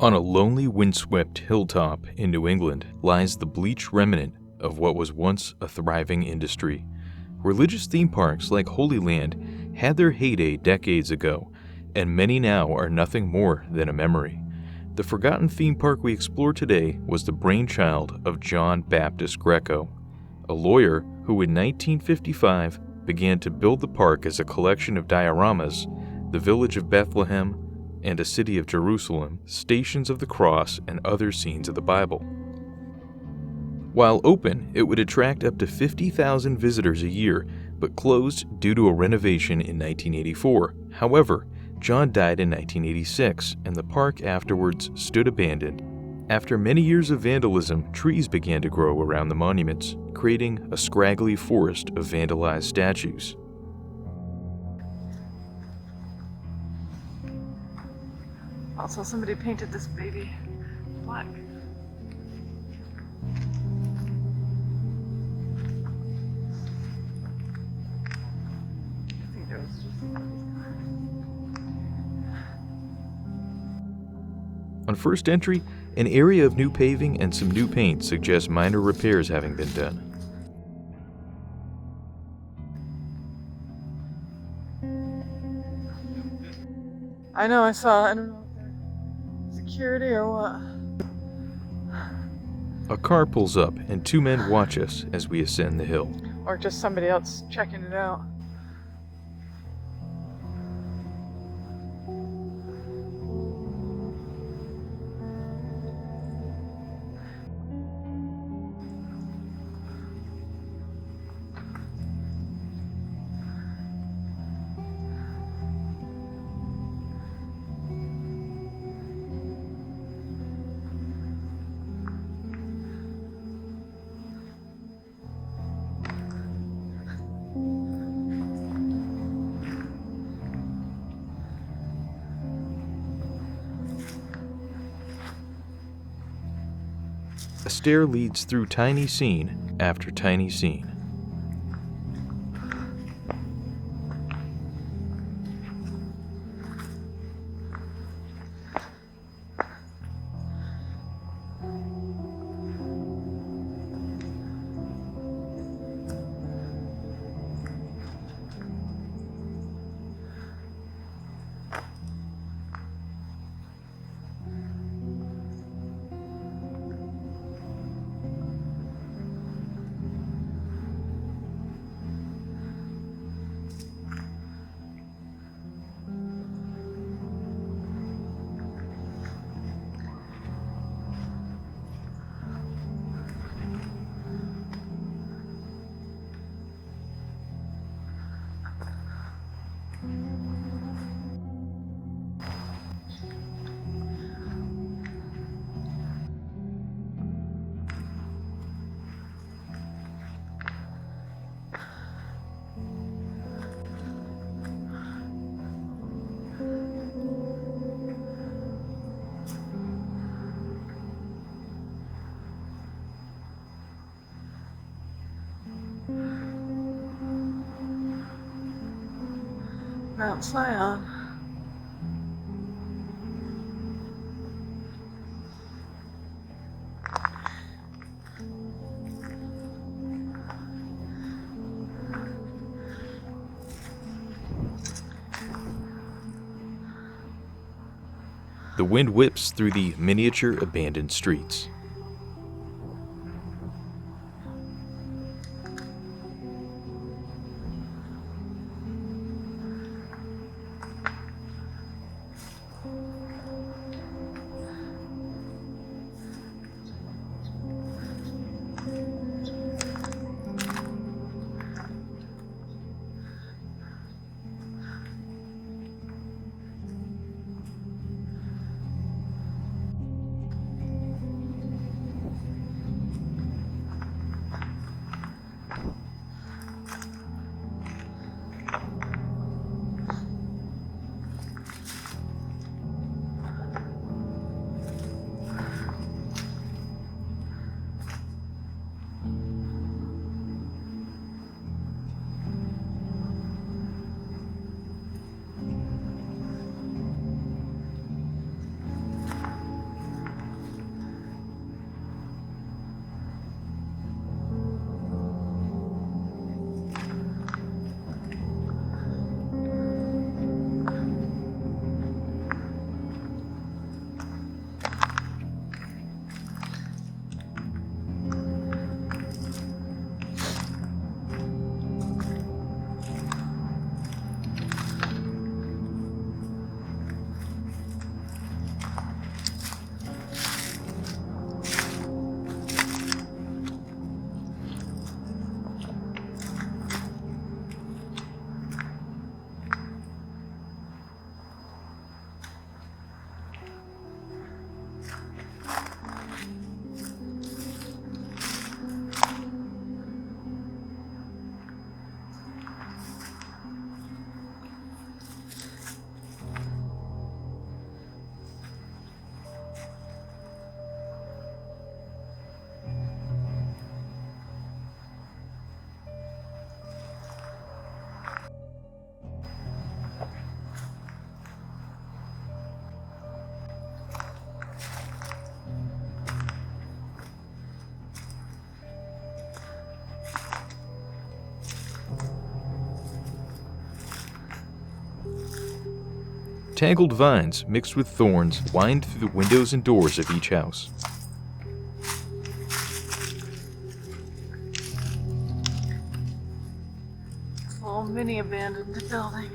On a lonely, windswept hilltop in New England lies the bleached remnant of what was once a thriving industry. Religious theme parks like Holy Land had their heyday decades ago, and many now are nothing more than a memory. The forgotten theme park we explore today was the brainchild of John Baptist Greco, a lawyer who in 1955 began to build the park as a collection of dioramas, the village of Bethlehem, and a city of Jerusalem, stations of the cross, and other scenes of the Bible. While open, it would attract up to 50,000 visitors a year, but closed due to a renovation in 1984. However, John died in 1986, and the park afterwards stood abandoned. After many years of vandalism, trees began to grow around the monuments, creating a scraggly forest of vandalized statues. Also, somebody painted this baby black. I think it was just... On first entry, an area of new paving and some new paint suggests minor repairs having been done. I know, I saw, I don't know if they're security or what. A car pulls up and two men watch us as we ascend the hill. Or just somebody else checking it out. A stair leads through tiny scene after tiny scene. Mount Sion. The wind whips through the miniature abandoned streets. Tangled vines mixed with thorns wind through the windows and doors of each house. Little mini abandoned building.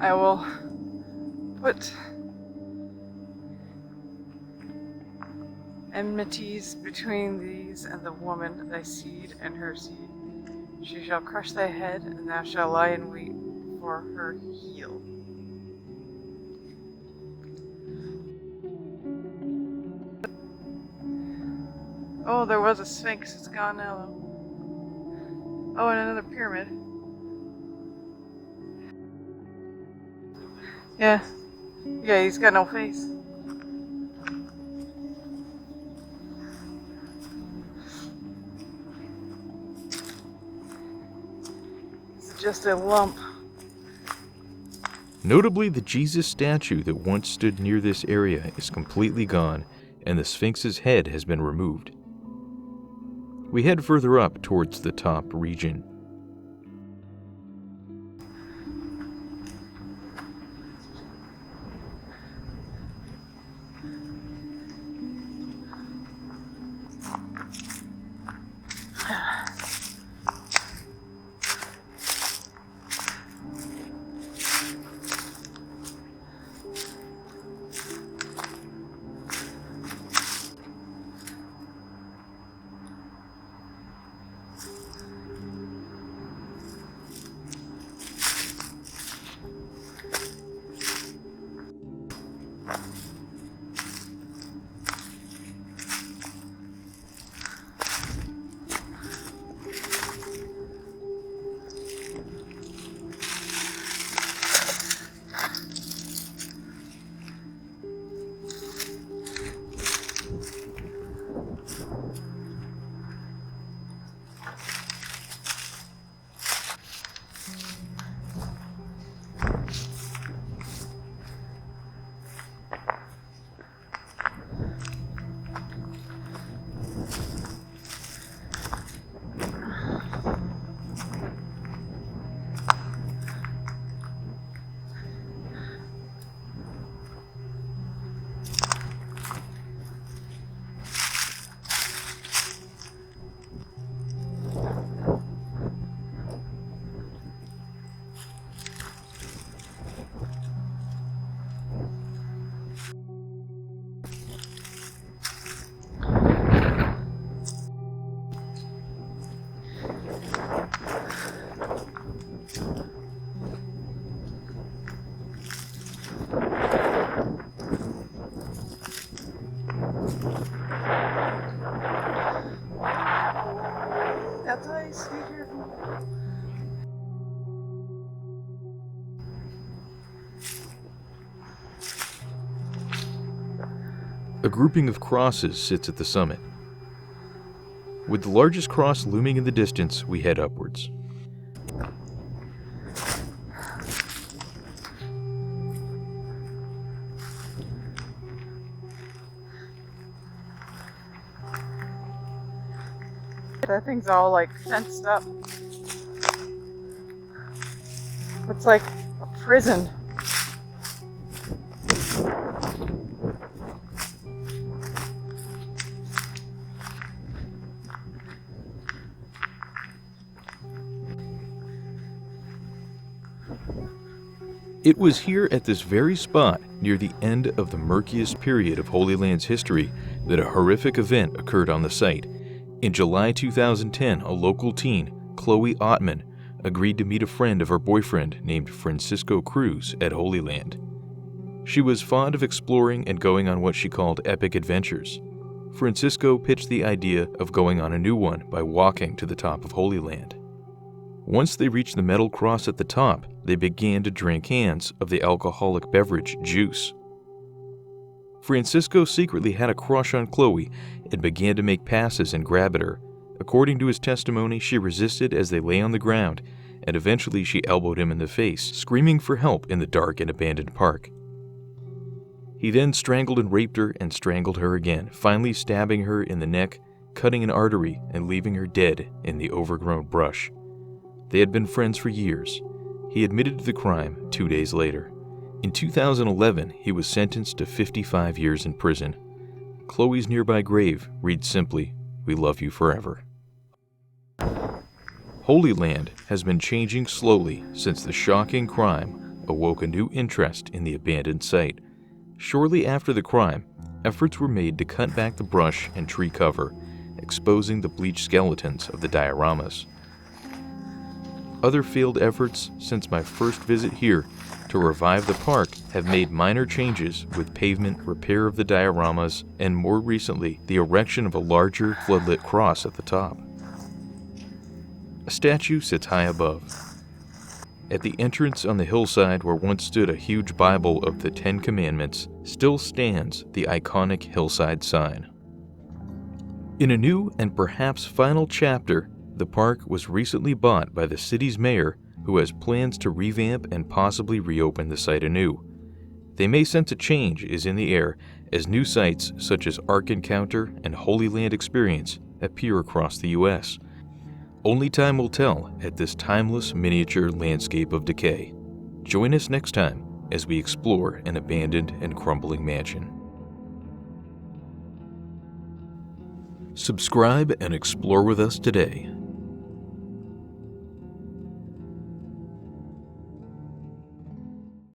I will put enmities between these and the woman, thy seed and her seed. She shall crush thy head, and thou shalt lie in wait for her heel. Oh, there was a sphinx. It's gone now, though. Oh, and another pyramid. Yeah. Yeah, he's got no face. It's just a lump. Notably, the Jesus statue that once stood near this area is completely gone, and the Sphinx's head has been removed. We head further up towards the top region. That's what I see here. A grouping of crosses sits at the summit. With the largest cross looming in the distance, we head upwards. That thing's all like fenced up. It's like a prison. It was here at this very spot, near the end of the murkiest period of Holy Land's history, that a horrific event occurred on the site. In July 2010, a local teen, Chloe Ottman, agreed to meet a friend of her boyfriend named Francisco Cruz at Holy Land. She was fond of exploring and going on what she called epic adventures. Francisco pitched the idea of going on a new one by walking to the top of Holy Land. Once they reached the metal cross at the top, they began to drink cans of the alcoholic beverage juice. Francisco secretly had a crush on Chloe and began to make passes and grab at her. According to his testimony, she resisted as they lay on the ground, and eventually she elbowed him in the face, screaming for help in the dark and abandoned park. He then strangled and raped her and strangled her again, finally stabbing her in the neck, cutting an artery, and leaving her dead in the overgrown brush. They had been friends for years. He admitted to the crime 2 days later. In 2011, he was sentenced to 55 years in prison. Chloe's nearby grave reads simply, "We love you forever." Holy Land has been changing slowly since the shocking crime awoke a new interest in the abandoned site. Shortly after the crime, efforts were made to cut back the brush and tree cover, exposing the bleached skeletons of the dioramas. Other failed efforts since my first visit here to revive the park have made minor changes with pavement, repair of the dioramas, and more recently, the erection of a larger floodlit cross at the top. A statue sits high above. At the entrance on the hillside where once stood a huge Bible of the 10 Commandments still stands the iconic hillside sign. In a new and perhaps final chapter, the park was recently bought by the city's mayor who has plans to revamp and possibly reopen the site anew. They may sense a change is in the air as new sites such as Ark Encounter and Holy Land Experience appear across the U.S. Only time will tell at this timeless miniature landscape of decay. Join us next time as we explore an abandoned and crumbling mansion. Subscribe and explore with us today.